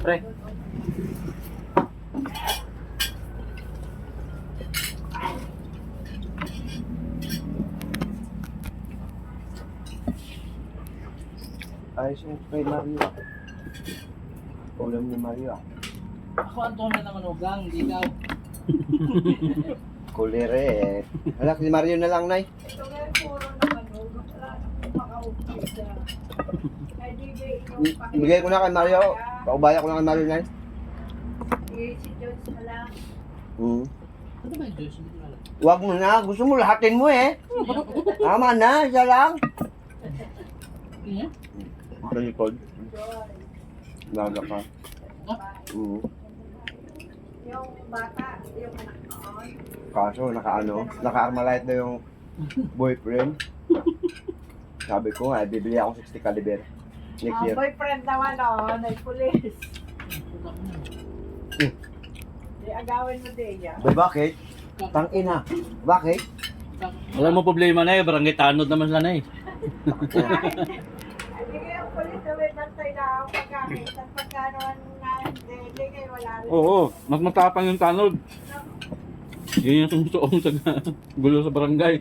Pre. Ayos yung kay Mario. Ulam ni Mario. Ako ang tono naman ugang, hindi ikaw. Kulere eh. Anak si Mario na lang, Nay. Ito ngayon puro naman, wala na makaupo siya. Ay, di ba yung Bigay ko na kay Mario. Paubaya ko na kay Mario, Nay. Si Jones na lang. Ano ba yung Diyos? Hindi ko alam. Huwag mo na. Gusto mo lahatin mo eh. Tama na. Isa lang. Kanya? Sa likod. Laga ka. Yung bata, yung anak noon. Kaso naka-armalite na yung boyfriend. Sabi ko nga, bibili ako 60 caliber next year. Boyfriend naman noon, ay pulis. Di agawin mo din yan. Ba, bakit? Tangina. Bakit? Wala mo problema na eh, barangay tanod naman sila na eh. Hindi kayo pulis na may bantay na ang pagkakit at pagkanoan na hindi kayo wala rin. Oo, mas matapang yung tanod. Yun yung sumusuong sa gulo sa barangay.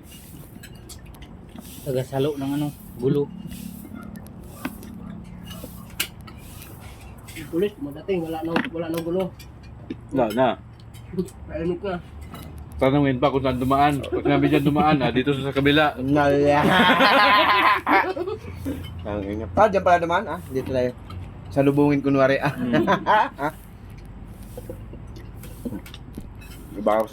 Tagasalo ng ano, gulo. Pulis, madating, wala nang gulo. Wala na. Paano ka? Tanungin pa kung saan dumaan. Pag sinabi dyan dumaan, dito sa kabila. Nala. Tangina. Diyan pala naman Dito tayo. Salubungin kunwari Iba